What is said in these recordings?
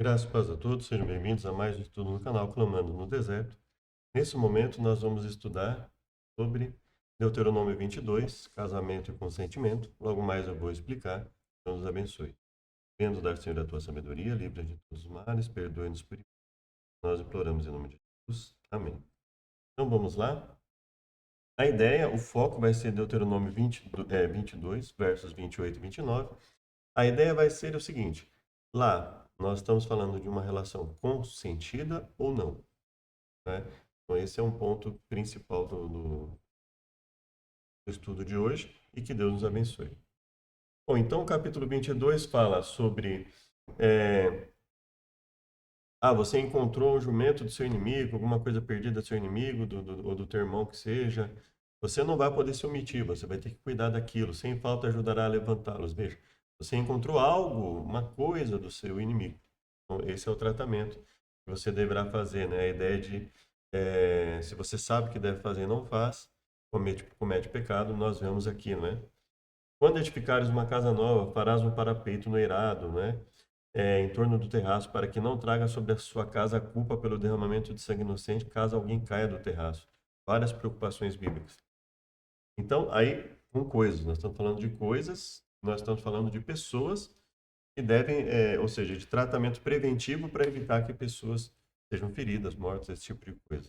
Graças a Deus a todos, sejam bem-vindos a mais um estudo no canal Clamando no Deserto. Nesse momento, nós vamos estudar sobre Deuteronômio 22, casamento e consentimento. Logo mais eu vou explicar. Deus nos abençoe. Vendo dar, Senhor, a tua sabedoria, livra de todos os males, perdoe-nos por nós imploramos em nome de Jesus. Amém. Então vamos lá. A ideia, o foco vai ser Deuteronômio 22, versos 28 e 29. A ideia vai ser o seguinte: lá nós estamos falando de uma relação consentida ou não, né? Então, esse é um ponto principal do estudo de hoje e que Deus nos abençoe. Bom, então o capítulo 22 fala sobre é, você encontrou um jumento do seu inimigo, alguma coisa perdida do seu inimigo, ou do teu irmão que seja. Você não vai poder se omitir, você vai ter que cuidar daquilo. Sem falta ajudará a levantá-los. Veja, você encontrou algo, uma coisa do seu inimigo. Então, esse é o tratamento que você deverá fazer, né? A ideia de, se você sabe que deve fazer e não faz, comete pecado, nós vemos aqui, né? Quando edificares uma casa nova, farás um parapeito no eirado, né? Em torno do terraço, para que não traga sobre a sua casa a culpa pelo derramamento de sangue inocente, caso alguém caia do terraço. Várias preocupações bíblicas. Então, aí, com coisas, nós estamos falando de coisas, nós estamos falando de pessoas que devem, ou seja, de tratamento preventivo para evitar que pessoas sejam feridas, mortas, esse tipo de coisa.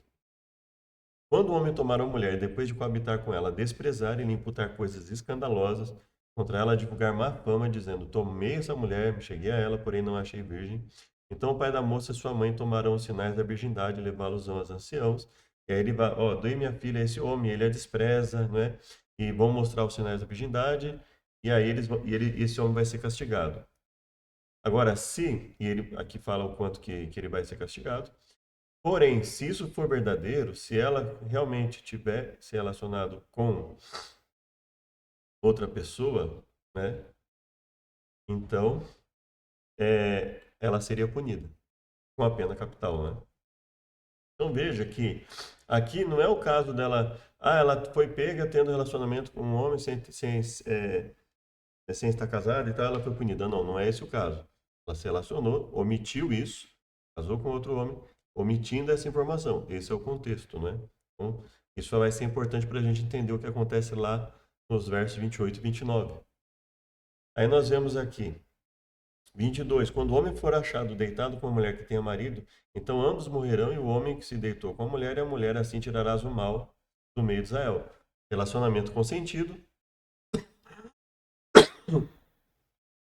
Quando o homem tomar uma mulher, depois de coabitar com ela, desprezar e lhe imputar coisas escandalosas, contra ela divulgar má fama, dizendo: tomei essa mulher, cheguei a ela, porém não a achei virgem. Então o pai da moça e sua mãe tomarão os sinais da virgindade e levá-los aos anciãos. E aí ele vai: dei minha filha a esse homem, ele a despreza, não é? E vão mostrar os sinais da virgindade, e aí esse homem vai ser castigado. Agora, se, e ele aqui fala o quanto que ele vai ser castigado. Porém, se isso for verdadeiro, se ela realmente tiver se relacionado com outra pessoa, né, então ela seria punida com a pena capital, né? Então veja que aqui não é o caso dela, ela foi pega tendo relacionamento com um homem sem estar casada e tal, ela foi punida. Não, não é esse o caso. Ela se relacionou, omitiu isso, casou com outro homem, omitindo essa informação. Esse é o contexto, né? Então, isso vai ser importante para a gente entender o que acontece lá nos versos 28 e 29. Aí nós vemos aqui, 22. Quando o homem for achado deitado com a mulher que tenha marido, então ambos morrerão, e o homem que se deitou com a mulher e a mulher, assim tirarás o mal do meio de Israel. Relacionamento consentido,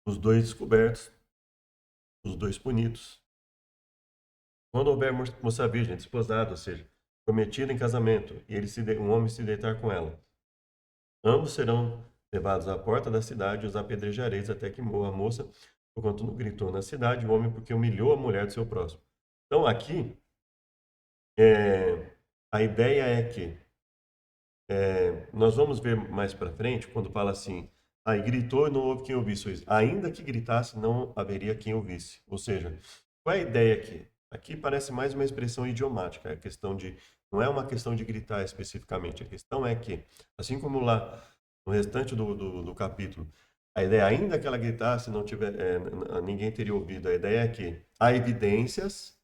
os dois descobertos, os dois punidos. Quando houver moça virgem, desposada, ou seja, prometida em casamento, e um homem se deitar com ela, ambos serão levados à porta da cidade e os apedrejareis até que morra a moça, porquanto não gritou na cidade o homem, porque humilhou a mulher do seu próximo. Então, aqui, a ideia é que nós vamos ver mais para frente, quando fala assim, aí gritou e não houve quem ouvisse. Ainda que gritasse, não haveria quem ouvisse. Ou seja, qual é a ideia aqui? Aqui parece mais uma expressão idiomática, a questão de, não é uma questão de gritar especificamente, a questão é que, assim como lá no restante do capítulo, a ideia, ainda que ela gritasse, não tiver, ninguém teria ouvido. A ideia é que há evidências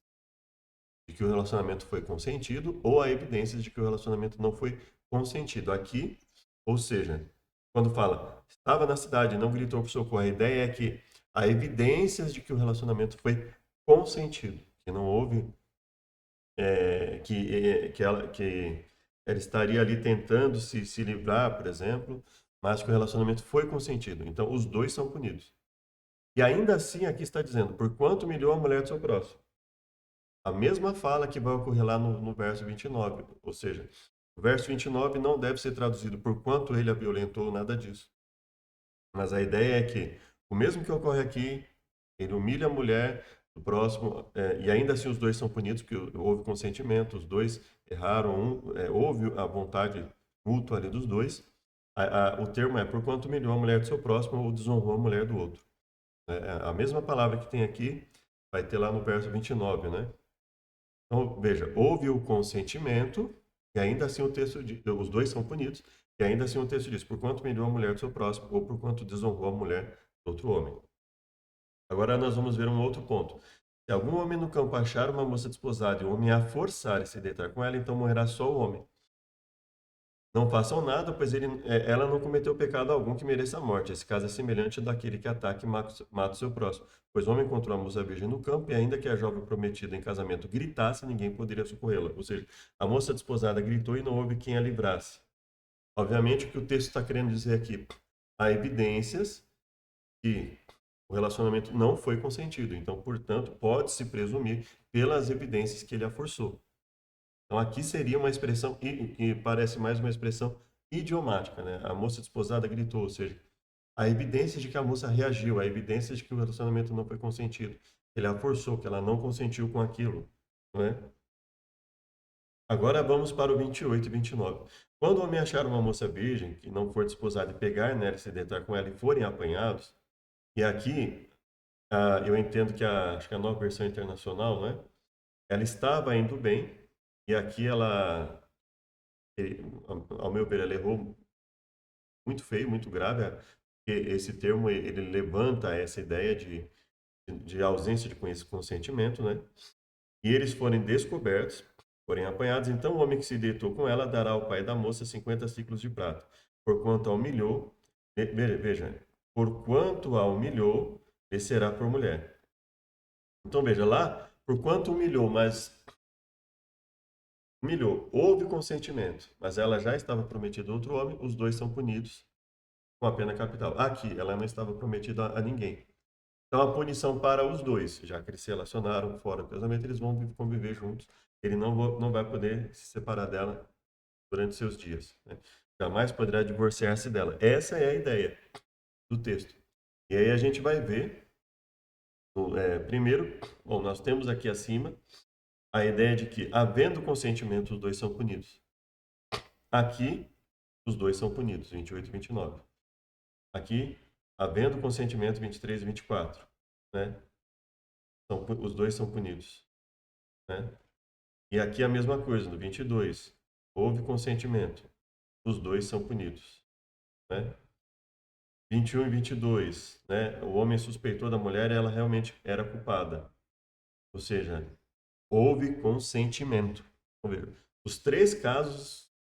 de que o relacionamento foi consentido ou há evidências de que o relacionamento não foi consentido. Aqui, ou seja, quando fala estava na cidade e não gritou por socorro, a ideia é que há evidências de que o relacionamento foi consentido, que não houve, que ela estaria ali tentando se livrar, por exemplo, mas que o relacionamento foi consentido. Então, os dois são punidos. E ainda assim, aqui está dizendo, por quanto humilhou a mulher do seu próximo. A mesma fala que vai ocorrer lá no verso 29, ou seja, o verso 29 não deve ser traduzido por quanto ele a violentou, nada disso. Mas a ideia é que o mesmo que ocorre aqui, ele humilha a mulher do próximo, e ainda assim os dois são punidos, porque houve consentimento, os dois erraram, houve a vontade mútua ali dos dois. O termo é por quanto humilhou a mulher do seu próximo ou desonrou a mulher do outro. A mesma palavra que tem aqui vai ter lá no verso 29, né? Então, veja, houve o consentimento, e ainda assim o texto diz, os dois são punidos, e ainda assim o texto diz, por quanto humilhou a mulher do seu próximo, ou por quanto desonrou a mulher do outro homem. Agora nós vamos ver um outro ponto. Se algum homem no campo achar uma moça desposada e o homem a forçar e se deitar com ela, então morrerá só o homem. Não façam nada, pois ela não cometeu pecado algum que mereça a morte. Esse caso é semelhante daquele que ataca e mata o seu próximo. Pois o homem encontrou a moça virgem no campo, e ainda que a jovem prometida em casamento gritasse, ninguém poderia socorrê-la. Ou seja, a moça desposada gritou e não houve quem a livrasse. Obviamente, o que o texto está querendo dizer aqui? Há evidências que o relacionamento não foi consentido. Então, portanto, pode-se presumir pelas evidências que ele a forçou. Então, aqui seria uma expressão, que parece mais uma expressão idiomática, né? A moça desposada gritou, ou seja, a evidência de que a moça reagiu, a evidência de que o relacionamento não foi consentido. Ele a forçou, que ela não consentiu com aquilo, não é? Agora vamos para o 28 e 29. Quando o homem achar uma moça virgem, que não for desposada, e pegar nela e se deitar com ela e forem apanhados, e aqui eu entendo que acho que a nova versão internacional, né? Ela estava indo bem, e aqui ao meu ver, ela errou muito feio, muito grave. Porque esse termo ele levanta essa ideia de ausência de consentimento, né? E eles forem descobertos, forem apanhados, então o homem que se deitou com ela dará ao pai da moça 50 ciclos de prata, porquanto a humilhou, veja, porquanto a humilhou, lhe será por mulher. Então veja lá, porquanto humilhou, mas humilhou, houve consentimento, mas ela já estava prometida a outro homem, os dois são punidos com a pena capital. Aqui, ela não estava prometida a ninguém. Então, a punição para os dois, já que eles se relacionaram fora do casamento, eles vão conviver juntos. Ele não vai poder se separar dela durante seus dias, né? Jamais poderá divorciar-se dela. Essa é a ideia do texto. E aí a gente vai ver, primeiro, bom, nós temos aqui acima a ideia de que, havendo consentimento, os dois são punidos. Aqui, os dois são punidos, 28 e 29. Aqui, havendo consentimento, 23 e 24, né? Os dois são punidos, né? E aqui a mesma coisa, no 22. Houve consentimento, os dois são punidos, né? 21 e 22, né? O homem suspeitou da mulher e ela realmente era culpada. Ou seja, houve consentimento. Vamos ver. Os três casos,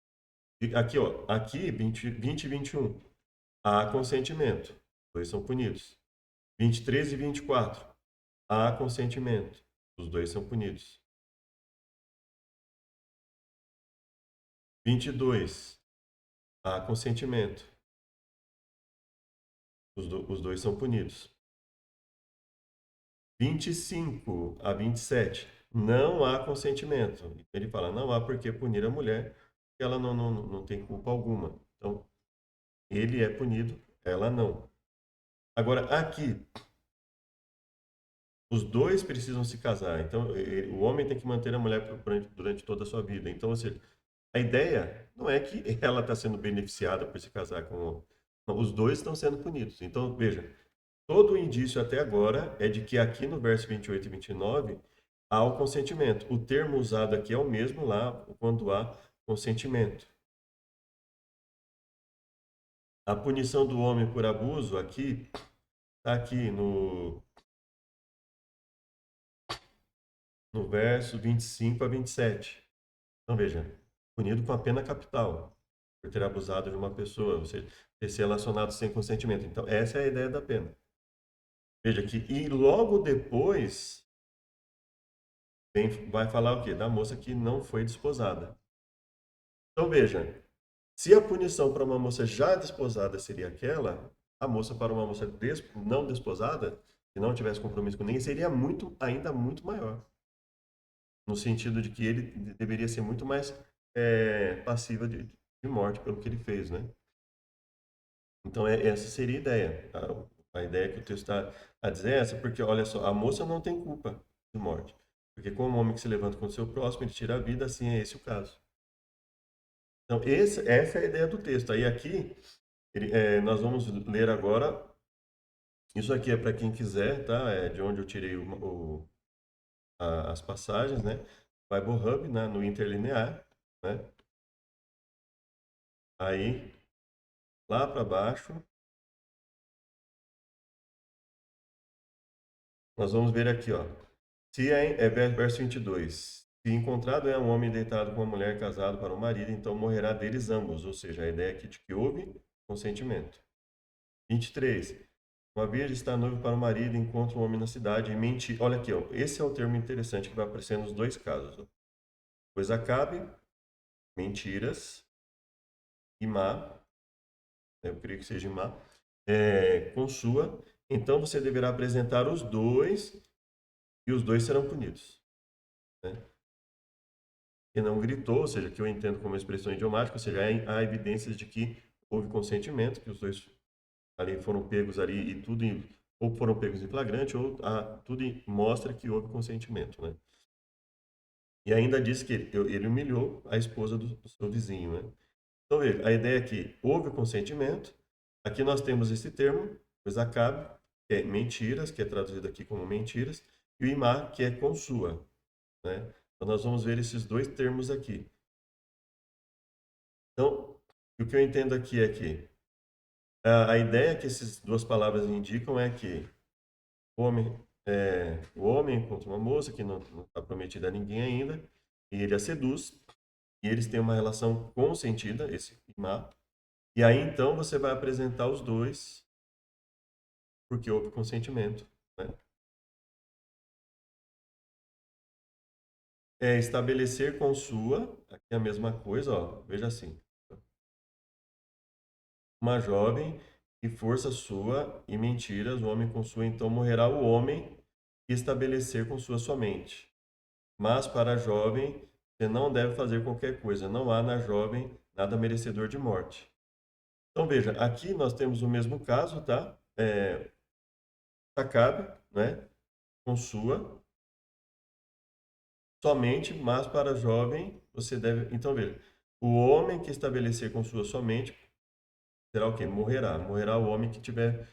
aqui, ó, aqui 20 e 21, há consentimento, os dois são punidos. 23 e 24, há consentimento, os dois são punidos. 22, há consentimento, os dois são punidos. 25 a 27, não há consentimento. Ele fala, não há por que punir a mulher, porque ela não tem culpa alguma. Então, ele é punido, ela não. Agora, aqui, os dois precisam se casar. Então, o homem tem que manter a mulher durante toda a sua vida. Então, ou seja, a ideia não é que ela está sendo beneficiada por se casar com o homem. Não, os dois estão sendo punidos. Então, veja, todo o indício até agora é de que aqui no verso 28 e 29 há o consentimento. O termo usado aqui é o mesmo lá quando há consentimento. A punição do homem por abuso aqui está aqui no verso 25 a 27. Então veja, punido com a pena capital por ter abusado de uma pessoa, ou seja, ter se relacionado sem consentimento. Então essa é a ideia da pena. Veja que e logo depois vai falar o quê? Da moça que não foi desposada. Então veja, se a punição para uma moça já desposada seria aquela, a moça para uma moça não desposada, que não tivesse compromisso com ninguém, seria ainda muito maior. No sentido de que ele deveria ser muito mais passiva de morte pelo que ele fez, né? Então essa seria a ideia. A ideia que o texto está a dizer é essa, porque olha só, a moça não tem culpa de morte. Porque como um homem que se levanta contra o seu próximo, ele tira a vida, assim é esse o caso. Então, essa é a ideia do texto. Aí aqui, nós vamos ler agora. Isso aqui é para quem quiser, tá? É de onde eu tirei as passagens, né? Bible Hub, né? No interlinear, né? Aí, lá para baixo, nós vamos ver aqui, ó. Se verso 22. Se encontrado é um homem deitado com uma mulher casado para o marido, então morrerá deles ambos. Ou seja, a ideia aqui de que houve consentimento. 23. Uma virgem está noiva para o marido, encontra um homem na cidade e mente. Olha aqui, ó, esse é o termo interessante que vai aparecer nos dois casos. Ó. Pois Acabe, mentiras, e má, eu creio que seja má, com sua. Então você deverá apresentar os dois e os dois serão punidos. Né? Que não gritou, ou seja, que eu entendo como expressão idiomática, ou seja, há evidências de que houve consentimento, que os dois ali foram pegos ali e tudo, ou foram pegos em flagrante, ou tudo mostra que houve consentimento, né? E ainda diz que ele humilhou a esposa do seu vizinho, né? Então, veja, a ideia é que houve consentimento, aqui nós temos esse termo, pois Acabe, que é mentiras, que é traduzido aqui como mentiras, e o Imá, que é com sua, né? Então, nós vamos ver esses dois termos aqui. Então, o que eu entendo aqui é que a ideia que essas duas palavras indicam é que o homem encontra uma moça que não está prometida a ninguém ainda, e ele a seduz, e eles têm uma relação consentida, esse imá, e aí então você vai apresentar os dois, porque houve consentimento. Né? Estabelecer com sua, aqui é a mesma coisa, ó, veja assim, uma jovem e força sua e mentiras, o homem com sua, então morrerá o homem e estabelecer com sua somente. Mas para a jovem, você não deve fazer qualquer coisa, não há na jovem nada merecedor de morte. Então veja, aqui nós temos o mesmo caso, tá? Acabe, né? Com sua, somente, mas para a jovem, você deve. Então veja, o homem que estabelecer com sua somente será o quê? Morrerá. Morrerá o homem que tiver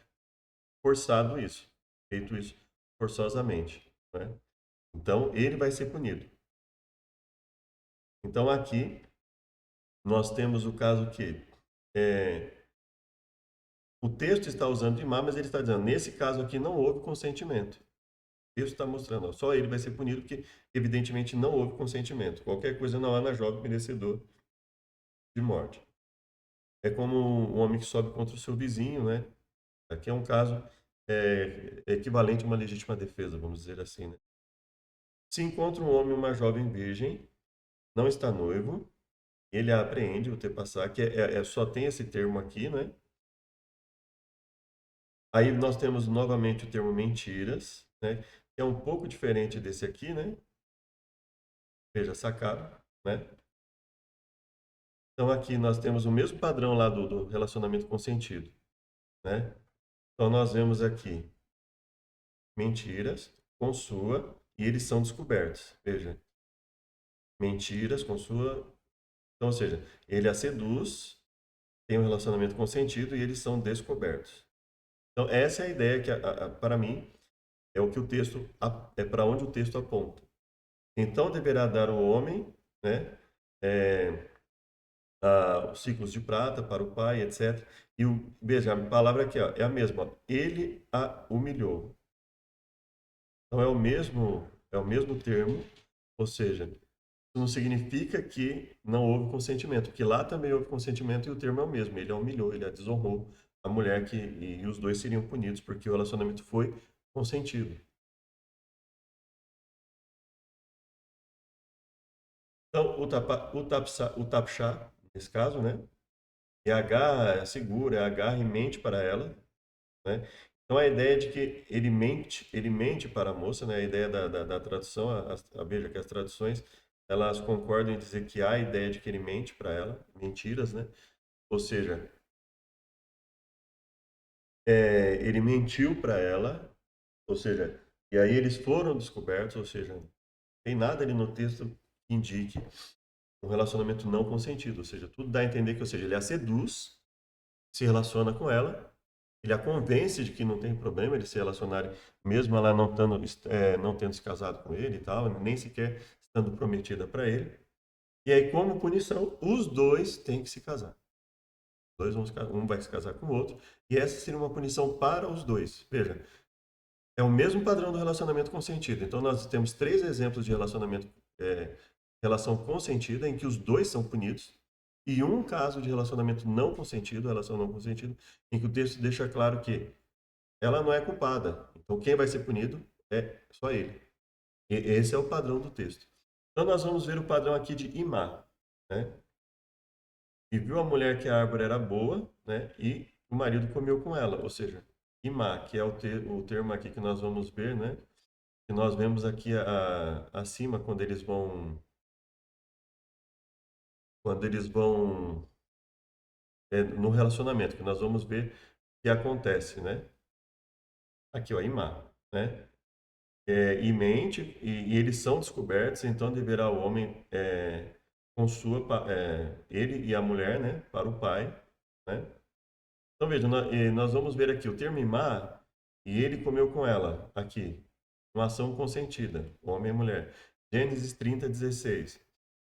forçado isso, feito isso forçosamente. Né? Então, ele vai ser punido. Então, aqui, nós temos o caso que o texto está usando de má, mas ele está dizendo, nesse caso aqui não houve consentimento. O texto está mostrando, ó, só ele vai ser punido porque, evidentemente, não houve consentimento. Qualquer coisa não há na jovem merecedor de morte. É como um homem que sobe contra o seu vizinho, né? Aqui é um caso equivalente a uma legítima defesa, vamos dizer assim, né? Se encontra um homem e uma jovem virgem, não está noivo, ele a apreende, o tepassá, que só tem esse termo aqui, né? Aí nós temos novamente o termo mentiras, né? Que é um pouco diferente desse aqui, né? Veja, sacado, né? Então aqui nós temos o mesmo padrão lá do relacionamento consentido, né? Então nós vemos aqui mentiras com sua e eles são descobertos. Veja, mentiras com sua. Então, ou seja, ele a seduz, tem um relacionamento consentido e eles são descobertos. Então, essa é a ideia que, para mim, é o que o texto, é para onde o texto aponta. Então, deverá dar o homem, né, os ciclos de prata para o pai, etc. E veja, a palavra aqui ó, é a mesma. Ó, ele a humilhou. Então, é o mesmo termo, ou seja, isso não significa que não houve consentimento, porque lá também houve consentimento e o termo é o mesmo. Ele a humilhou, ele a desonrou a mulher e os dois seriam punidos porque o relacionamento foi consentido. Então, o tapchá, nesse caso, né? E agarra, segura, agarra e mente para ela, né? Então, a ideia de que ele mente para a moça, né? A ideia da tradução, veja que as traduções, elas concordam em dizer que há a ideia de que ele mente para ela, mentiras, né? Ou seja, ele mentiu para ela, ou seja, e aí eles foram descobertos, ou seja, tem nada ali no texto que indique um relacionamento não consentido, ou seja, tudo dá a entender que, ou seja, ele a seduz, se relaciona com ela, ele a convence de que não tem problema eles se relacionarem, mesmo ela não tendo se casado com ele e tal, nem sequer estando prometida para ele. E aí, como punição, os dois têm que se casar. Um vai se casar com o outro, e essa seria uma punição para os dois. Veja, É o mesmo padrão do relacionamento consentido. Então, nós temos 3 exemplos de relacionamento, relação consentida, em que os dois são punidos, e um caso de relacionamento não consentido, relação não consentida, em que o texto deixa claro que ela não é culpada. Então, quem vai ser punido é só ele. Esse é o padrão do texto. Então, nós vamos ver o padrão aqui de Imá, né? E viu a mulher que a árvore era boa, né? E o marido comeu com ela. Ou seja, Imá, que é o termo aqui que nós vamos ver, né? Que nós vemos aqui acima quando eles vão no relacionamento, que nós vamos ver o que acontece, né? Aqui, ó, Imá, né? E mente, e eles são descobertos, então deverá o homem com ele e a mulher, né, para o pai, né? Então veja, nós vamos ver aqui o termo imar, e ele comeu com ela, aqui, uma ação consentida, homem e mulher. Gênesis 30:16.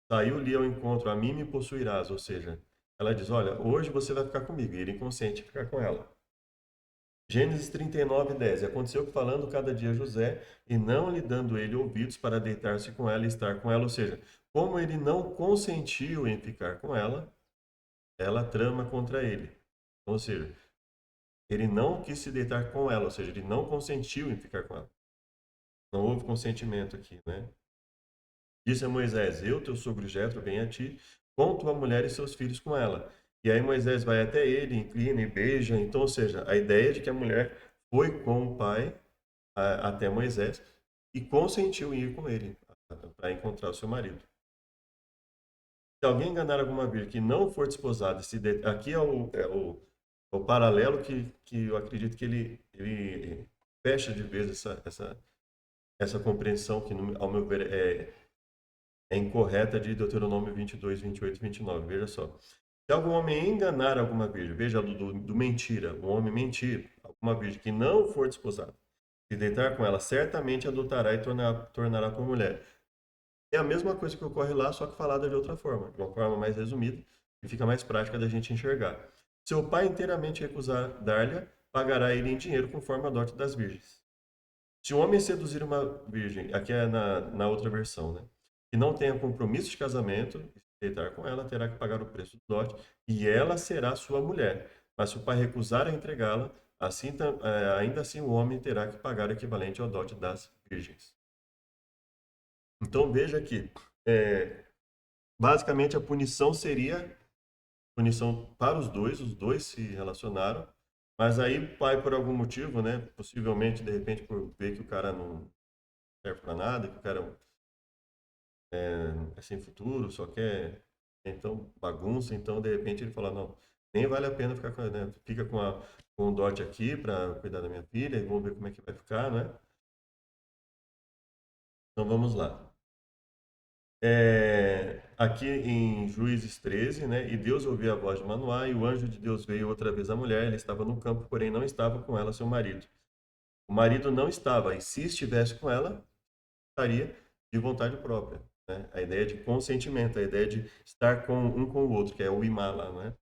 Saiu-lhe ao encontro, a mim me possuirás, ou seja, ela diz, olha, hoje você vai ficar comigo, e ele consente ficar com ela. Gênesis 39:10. Aconteceu que falando cada dia José, e não lhe dando ele ouvidos para deitar-se com ela e estar com ela, ou seja, como ele não consentiu em ficar com ela, ela trama contra ele. Ou seja, ele não quis se deitar com ela, ou seja, ele não consentiu em ficar com ela. Não houve consentimento aqui, né? Disse a Moisés, eu, teu sogro Jetro, venho a ti, com tua mulher e seus filhos com ela. E aí Moisés vai até ele, inclina e beija. Então, ou seja, a ideia de que a mulher foi com o pai até Moisés e consentiu em ir com ele para encontrar o seu marido. Se alguém enganar alguma virgem que não for desposada, aqui é o paralelo que eu acredito que ele fecha de vez essa compreensão que, ao meu ver, é incorreta de Deuteronômio 22, 28 e 29. Veja só. Se algum homem enganar alguma virgem, veja do mentira, um homem mentir, alguma virgem que não for desposada, se deitar com ela, certamente adotará e tornará por mulher. É a mesma coisa que ocorre lá, só que falada de outra forma, de uma forma mais resumida, e fica mais prática da gente enxergar. Se o pai inteiramente recusar dar-lhe, pagará ele em dinheiro conforme a dote das virgens. Se o homem seduzir uma virgem, aqui é na outra versão, né? Que não tenha compromisso de casamento, e se deitar com ela, terá que pagar o preço do dote, e ela será sua mulher. Mas se o pai recusar a entregá-la, ainda assim o homem terá que pagar o equivalente ao dote das virgens. Então veja que, basicamente, a punição seria punição para os dois se relacionaram, mas aí o pai, por algum motivo, né, possivelmente, de repente, por ver que o cara não serve para nada, que o cara é sem futuro, só quer, então, bagunça, então, de repente, ele fala, não, nem vale a pena ficar com, né, fica com o dote aqui para cuidar da minha filha e vamos ver como é que vai ficar, né? Então, vamos lá. Aqui em Juízes 13, né? E Deus ouviu a voz de Manoá, e o anjo de Deus veio outra vez à mulher. Ela estava no campo, porém não estava com ela seu marido. O marido não estava, e se estivesse com ela, estaria de vontade própria. Né? A ideia de consentimento, a ideia de estar com um com o outro, que é o imá lá, né?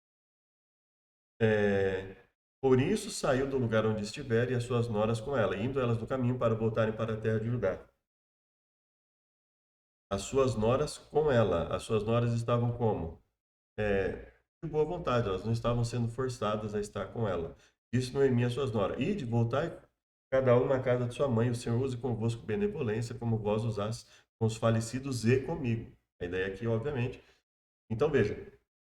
Por isso saiu do lugar onde estiver e as suas noras com ela, indo elas no caminho para voltarem para a terra de Judá. As suas noras com ela. As suas noras estavam como? De boa vontade, elas não estavam sendo forçadas a estar com ela. Disse Noemi a suas noras: Ide, voltai cada uma à casa de sua mãe, o Senhor use convosco benevolência, como vós usaste com os falecidos e comigo. A ideia aqui, obviamente. Então veja,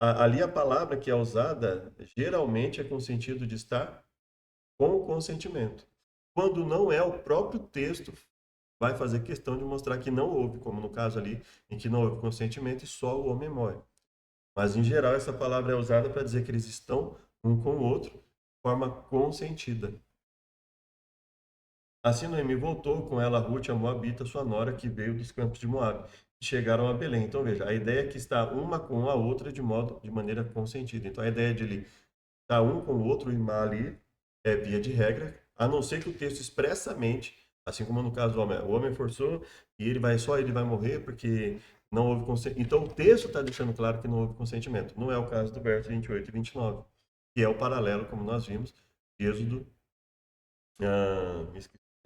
ali a palavra que é usada geralmente é com o sentido de estar com o consentimento. Quando não é, o próprio texto vai fazer questão de mostrar que não houve, como no caso ali, em que não houve consentimento e só o homem morre. Mas, em geral, essa palavra é usada para dizer que eles estão um com o outro de forma consentida. Assim, Noemi voltou com ela Ruth, a Moabita, sua nora, que veio dos campos de Moab. E chegaram a Belém. Então, veja, a ideia é que está uma com a outra de maneira consentida. Então, a ideia de ele estar um com o outro, irmã ali, é via de regra, a não ser que o texto expressamente, assim como no caso do homem, o homem forçou e só ele vai morrer porque não houve consentimento. Então, o texto está deixando claro que não houve consentimento. Não é o caso do verso 28 e 29, que é o paralelo, como nós vimos, de Êxodo,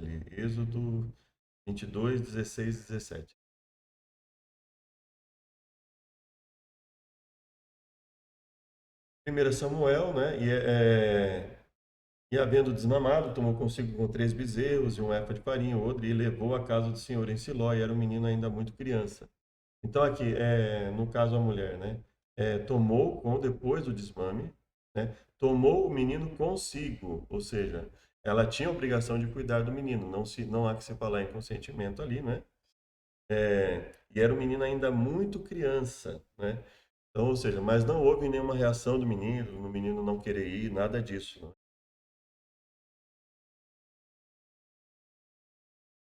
Ali, Êxodo 22, 16 e 17. 1 Samuel, né? E havendo desmamado, tomou consigo com 3 bezerros e um efa de farinha, outro, e levou à casa do Senhor em Siló, e era um menino ainda muito criança. Então aqui, no caso a mulher, né? Tomou depois do desmame, né? Tomou o menino consigo, ou seja, ela tinha a obrigação de cuidar do menino, não há que se falar em consentimento ali, né? E era um menino ainda muito criança, né? Então, ou seja, mas não houve nenhuma reação do menino, no menino não querer ir, nada disso, né?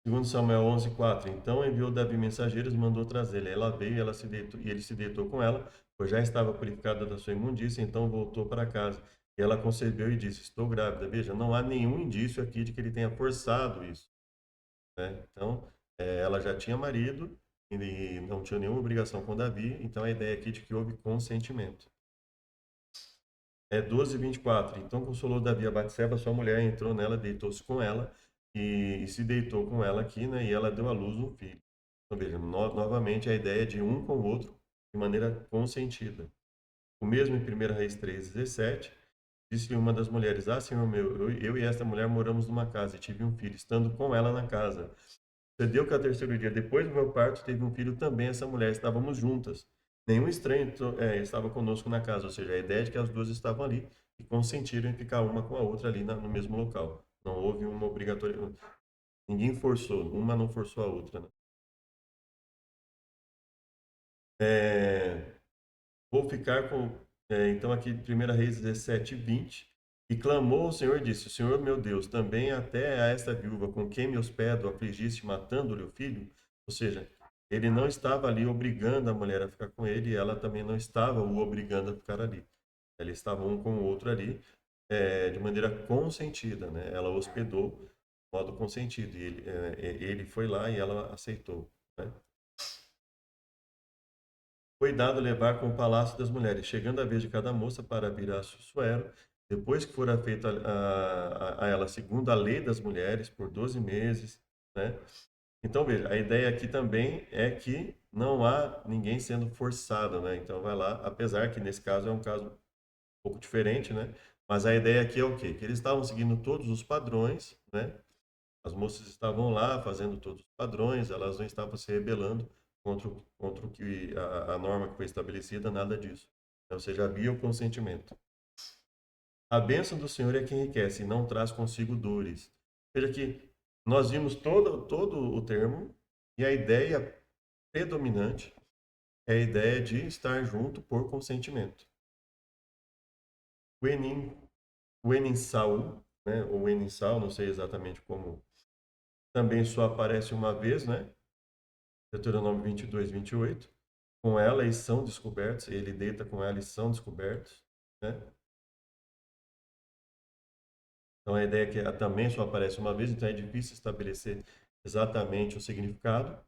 Segundo Samuel 11:4. Então enviou Davi mensageiros e mandou trazê-la. Ela veio, ela se deitou, e ele se deitou com ela, pois já estava purificada da sua imundícia, então voltou para casa. E ela concebeu e disse: Estou grávida. Veja, não há nenhum indício aqui de que ele tenha forçado isso, né? Então, ela já tinha marido e não tinha nenhuma obrigação com Davi, então a ideia aqui de que houve consentimento. 12:24. Então consolou Davi a Batseba, sua mulher, entrou nela, deitou-se com ela e se deitou com ela aqui, né? E ela deu à luz um filho. Então veja, novamente a ideia de um com o outro de maneira consentida. O mesmo em 1 Reis 3:17, disse-lhe uma das mulheres: Ah, senhor meu, eu e esta mulher moramos numa casa e tive um filho, estando com ela na casa. Sucedeu que ao terceiro dia depois do meu parto teve um filho também essa mulher, estávamos juntas. Nenhum estranho estava conosco na casa, ou seja, a ideia é de que as duas estavam ali e consentiram em ficar uma com a outra ali no mesmo local. Não houve uma obrigatoriedade, ninguém forçou, uma não forçou a outra, né? É, Vou ficar com. Então, aqui, 1 Reis 17:20. E clamou ao Senhor e disse: O Senhor meu Deus, também até a esta viúva com quem me hospedo afligiste, matando-lhe o filho? Ou seja, ele não estava ali obrigando a mulher a ficar com ele, e ela também não estava o obrigando a ficar ali. Eles estavam um com o outro ali, de maneira consentida, né? Ela hospedou de modo consentido, e ele foi lá e ela aceitou, né? Foi dado levar com o palácio das mulheres, chegando a vez de cada moça para vir a Sussuero, depois que fora feita a ela segundo a lei das mulheres, por 12 meses, né? Então, veja, a ideia aqui também é que não há ninguém sendo forçado, né? Então, vai lá, apesar que nesse caso é um caso um pouco diferente, né? Mas a ideia aqui é o quê? Que eles estavam seguindo todos os padrões, né? As moças estavam lá fazendo todos os padrões, elas não estavam se rebelando contra o que a norma que foi estabelecida, nada disso. Ou seja, havia o consentimento. A bênção do Senhor é que enriquece e não traz consigo dores. Veja que nós vimos todo o termo e a ideia predominante é a ideia de estar junto por consentimento. O Enin, o Eninsau, né, ou Eninsau, não sei exatamente como, também só aparece uma vez, né? Deuteronômio 22:28. Com ela e são descobertos, ele deita com ela e são descobertos, né? Então a ideia é que também só aparece uma vez, então é difícil estabelecer exatamente o significado,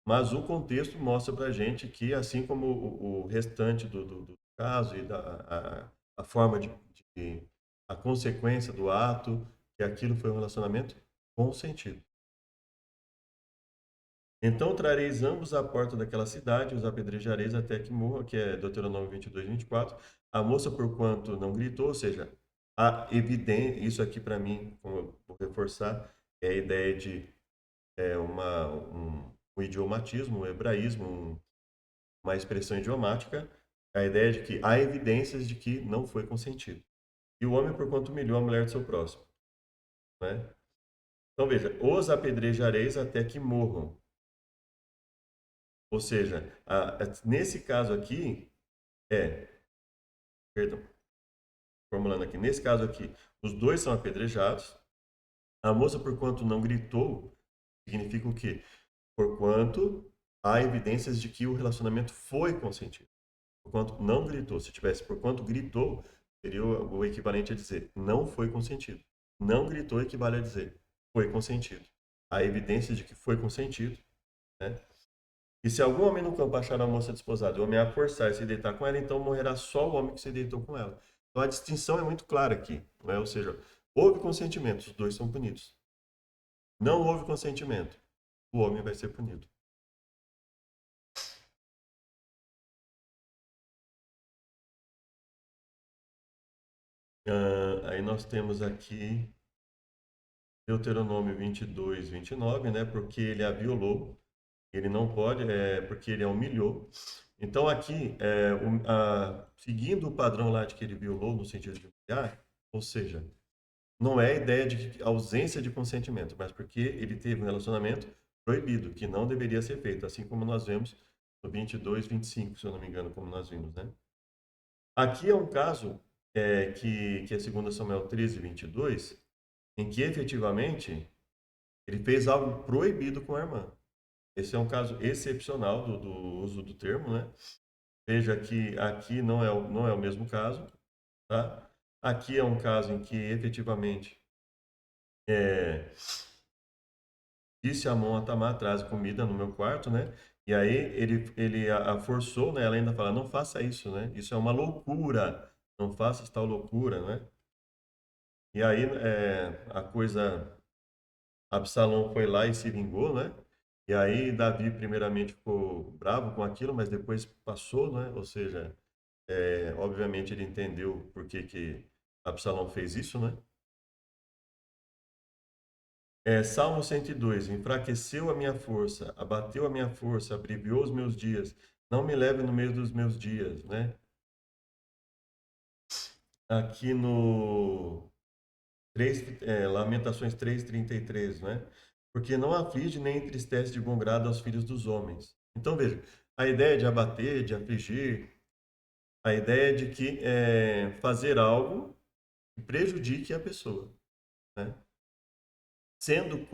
mas o contexto mostra para a gente que, assim como o restante do caso e a forma a consequência do ato, que aquilo foi um relacionamento consentido. Então trareis ambos à porta daquela cidade, os apedrejareis até que morra, que é Deuteronômio 22:24. A moça, porquanto não gritou, ou seja, a evidência, isso aqui para mim, como eu vou reforçar, é a ideia de um idiomatismo, um hebraísmo, uma expressão idiomática, a ideia de que há evidências de que não foi consentido. E o homem, porquanto humilhou a mulher de seu próximo, né? Então veja, os apedrejareis até que morram. Ou seja, nesse caso aqui, é, perdão, formulando aqui, nesse caso aqui, os dois são apedrejados. A moça, porquanto não gritou, significa o quê? Porquanto há evidências de que o relacionamento foi consentido. Porquanto não gritou, se tivesse porquanto gritou, seria o equivalente a dizer não foi consentido. Não gritou equivale a dizer foi consentido. Há evidências de que foi consentido, né? E se algum homem no campo achar a moça desposada e o homem a forçar e se deitar com ela, então morrerá só o homem que se deitou com ela. Então a distinção é muito clara aqui, não é? Ou seja, houve consentimento, os dois são punidos. Não houve consentimento. O homem vai ser punido. Aí nós temos aqui Deuteronômio 22, 29, né? Porque ele a violou, ele não pode, porque ele a humilhou. Então aqui, seguindo o padrão lá de que ele violou no sentido de humilhar, ou seja, não é a ideia de ausência de consentimento, mas porque ele teve um relacionamento proibido, que não deveria ser feito, assim como nós vemos no 22, 25, se eu não me engano, como nós vimos, né? Aqui é um caso que é 2 Samuel 13, 22, em que efetivamente ele fez algo proibido com a irmã. Esse é um caso excepcional do uso do termo, né? Veja que aqui não é o mesmo caso, tá? Aqui é um caso em que efetivamente é, disse a mão a Tamar, traz comida no meu quarto, né? E aí ele a forçou, né? Ela ainda fala, não faça isso, né? Isso é uma loucura, não faça tal loucura, né? E aí a coisa, Absalão foi lá e se vingou, né? E aí Davi primeiramente ficou bravo com aquilo, mas depois passou, né? Ou seja, obviamente ele entendeu por que que Absalão fez isso, né? Salmo 102, enfraqueceu a minha força, abateu a minha força, abreviou os meus dias, não me leve no meio dos meus dias, né? Aqui no Lamentações 3:33, né? Porque não aflige nem entristece de bom grado aos filhos dos homens. Então veja, a ideia de abater, de afligir, a ideia de que fazer algo que prejudique a pessoa, né? Sendo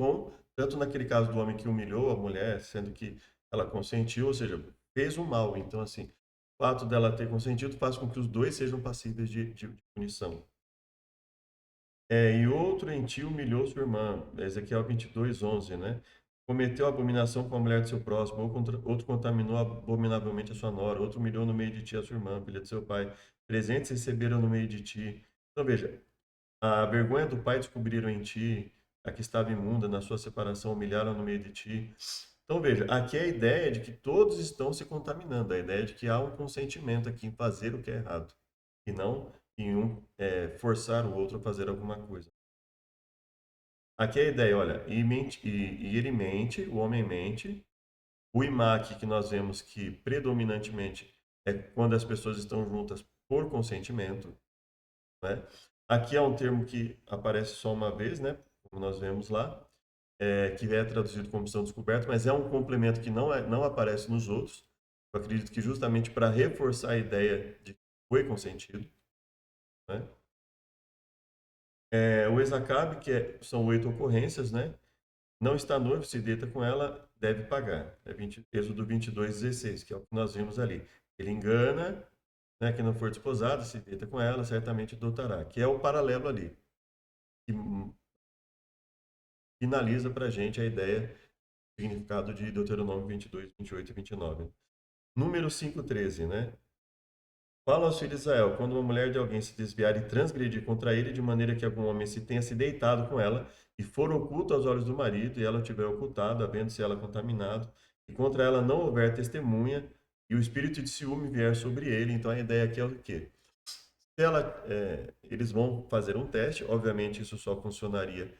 tanto naquele caso do homem que humilhou a mulher, sendo que ela consentiu, ou seja, fez o mal. Então, assim, o fato dela ter consentido faz com que os dois sejam passíveis de punição. E outro em ti humilhou sua irmã, Ezequiel 22:11, né? Cometeu abominação com a mulher de seu próximo, outro contaminou abominavelmente a sua nora, outro humilhou no meio de ti a sua irmã, filha de seu pai. Presentes receberam no meio de ti. Então, veja, a vergonha do pai descobriram em ti, a que estava imunda, na sua separação humilharam no meio de ti. Então veja, aqui é a ideia de que todos estão se contaminando, a ideia de que há um consentimento aqui em fazer o que é errado, e não em forçar o outro a fazer alguma coisa. Aqui é a ideia, olha, e ele mente, o homem mente, o imaque que nós vemos que predominantemente é quando as pessoas estão juntas por consentimento, né? Aqui é um termo que aparece só uma vez, né? Como nós vemos lá, que é traduzido como opção descoberta, mas é um complemento que não aparece nos outros. Eu acredito que justamente para reforçar a ideia de que foi consentido, né? O exacabe, são 8 ocorrências, né? Não está noivo, se deita com ela, deve pagar. Êxodo 22:16, que é o que nós vimos ali. Ele engana, né, que não for desposado, se deita com ela, certamente adotará. Que é o paralelo ali, que finaliza para a gente a ideia, o significado de Deuteronômio 22, 28 e 29. Número 5:13, né? Fala aos filhos de Israel, quando uma mulher de alguém se desviar e transgredir contra ele, de maneira que algum homem se tenha se deitado com ela, e for oculto aos olhos do marido, e ela o tiver ocultado, havendo-se ela contaminado, e contra ela não houver testemunha, e o espírito de ciúme vier sobre ele, então a ideia aqui é o quê? Eles vão fazer um teste, obviamente isso só funcionaria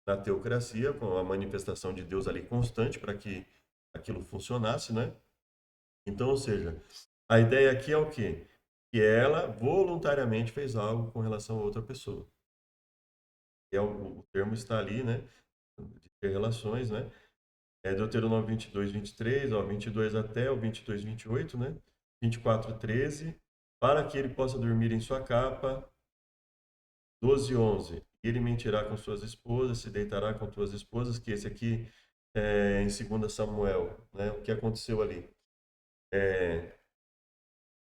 na teocracia, com a manifestação de Deus ali constante para que aquilo funcionasse, né? Então, ou seja, a ideia aqui é o quê? Que ela voluntariamente fez algo com relação a outra pessoa. O termo está ali, né? De ter relações, né? Deuteronômio 22, 23, 22 até o 22, 28, né? 24, 13. Para que ele possa dormir em sua capa. 12, 11. Ele mentirá com suas esposas, se deitará com suas esposas, que esse aqui em 2 Samuel, né? O que aconteceu ali? É,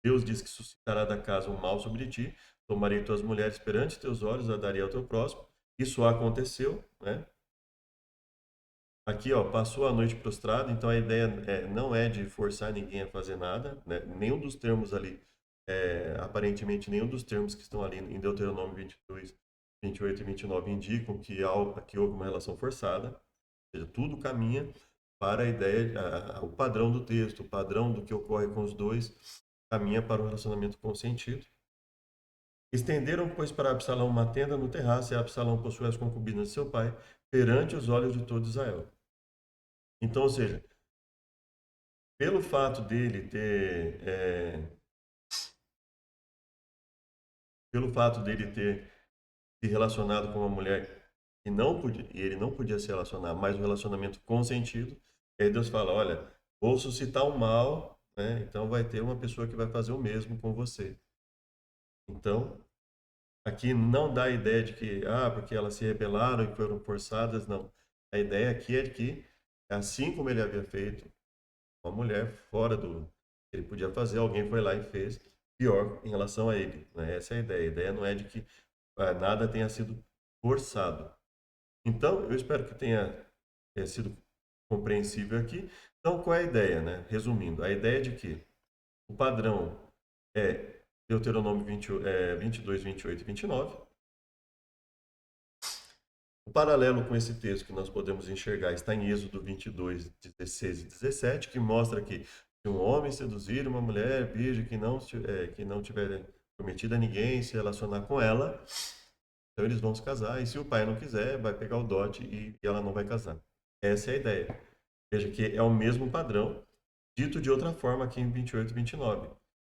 Deus diz que suscitará da casa um mal sobre ti, tomarei tuas mulheres perante teus olhos, a daria ao teu próximo. Isso aconteceu, né? Aqui, ó, passou a noite prostrado, então a ideia não é de forçar ninguém a fazer nada, né? Nenhum dos termos ali, aparentemente nenhum dos termos que estão ali em Deuteronômio 22 28 e 29 indicam que aqui houve uma relação forçada, ou seja, tudo caminha para a ideia, o padrão do texto, o padrão do que ocorre com os dois, caminha para o relacionamento consentido. Estenderam, pois, para Absalão uma tenda no terraço, e Absalão possuía as concubinas de seu pai, perante os olhos de todo Israel. Então, ou seja, pelo fato dele ter se relacionado com uma mulher que não podia, e ele não podia se relacionar, mas o relacionamento consentido, e aí Deus fala, olha, vou suscitar o mal, né? Então vai ter uma pessoa que vai fazer o mesmo com você. Então, aqui não dá a ideia de que, porque elas se rebelaram e foram forçadas, não. A ideia aqui é de que, assim como ele havia feito com a mulher, fora do que ele podia fazer, alguém foi lá e fez pior em relação a ele, né? Essa é a ideia. A ideia não é de que nada tenha sido forçado. Então, eu espero que tenha sido compreensível aqui. Então, qual é a ideia, né? Resumindo, a ideia de que o padrão é Deuteronômio 22, 28 e 29. O paralelo com esse texto que nós podemos enxergar está em Êxodo 22, 16 e 17, que mostra que se um homem seduzir uma mulher virgem que não tiver prometida a ninguém se relacionar com ela, então eles vão se casar, e se o pai não quiser, vai pegar o dote e ela não vai casar. Essa é a ideia. Veja que é o mesmo padrão, dito de outra forma aqui em 28 e 29.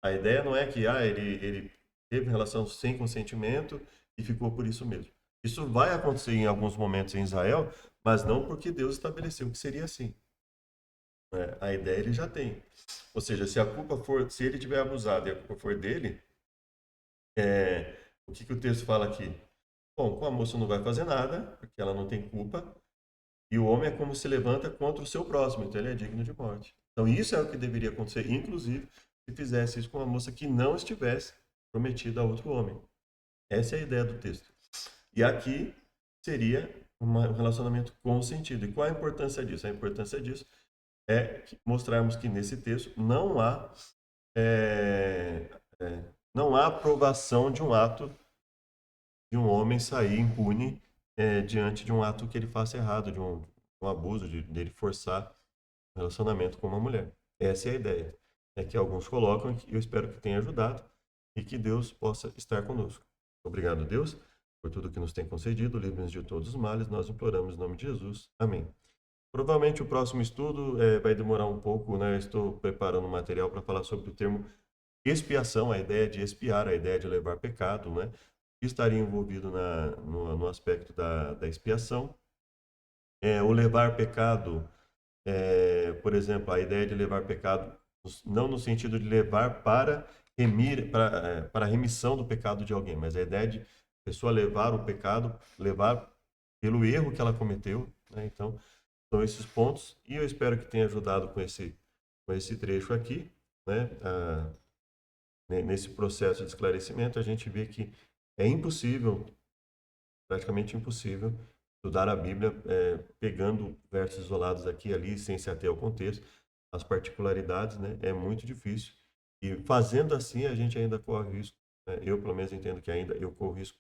A ideia não é que ele teve relação sem consentimento e ficou por isso mesmo. Isso vai acontecer em alguns momentos em Israel, mas não porque Deus estabeleceu que seria assim. Né? A ideia ele já tem. Ou seja, se ele tiver abusado e a culpa for dele, o que o texto fala aqui? Bom, com a moça não vai fazer nada, porque ela não tem culpa, e o homem é como se levanta contra o seu próximo, então ele é digno de morte. Então isso é o que deveria acontecer, inclusive, se fizesse isso com uma moça que não estivesse prometida a outro homem. Essa é a ideia do texto. E aqui seria um relacionamento consentido. E qual a importância disso? A importância disso é mostrarmos que nesse texto é, não há aprovação de um ato de um homem sair impune diante de um ato que ele faça errado, de um abuso, dele forçar um relacionamento com uma mulher. Essa é a ideia. É que alguns colocam e eu espero que tenha ajudado e que Deus possa estar conosco. Obrigado, Deus, por tudo que nos tem concedido, livre-nos de todos os males, nós imploramos em nome de Jesus. Amém. Provavelmente o próximo estudo vai demorar um pouco, né? Eu estou preparando um material para falar sobre o termo expiação, a ideia de expiar, a ideia de levar pecado, né? Que estaria envolvido no aspecto da expiação. O levar pecado, por exemplo, a ideia de levar pecado, não no sentido de levar para para a remissão do pecado de alguém, mas a ideia de a pessoa levar o pecado, levar pelo erro que ela cometeu, né? Então, são esses pontos, e eu espero que tenha ajudado com esse trecho aqui, né? Nesse processo de esclarecimento, a gente vê que é impossível, praticamente impossível, estudar a Bíblia pegando versos isolados aqui e ali, sem se ater ao contexto, as particularidades, né? É muito difícil. E fazendo assim, a gente ainda corre risco, né? Eu, pelo menos, entendo que ainda eu corro risco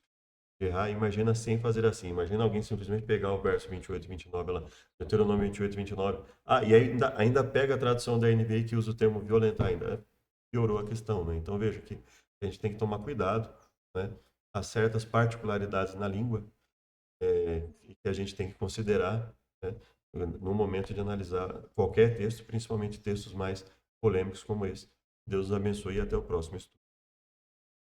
de errar. Imagina sem fazer assim. Imagina alguém simplesmente pegar o verso 28 e 29 lá, Deuteronômio 28 e 29. E ainda pega a tradução da NVI que usa o termo violentar ainda. Piorou a questão, né? Então, veja que a gente tem que tomar cuidado, né? Há certas particularidades na língua que a gente tem que considerar, né, no momento de analisar qualquer texto, principalmente textos mais polêmicos como esse. Deus os abençoe e até o próximo estudo.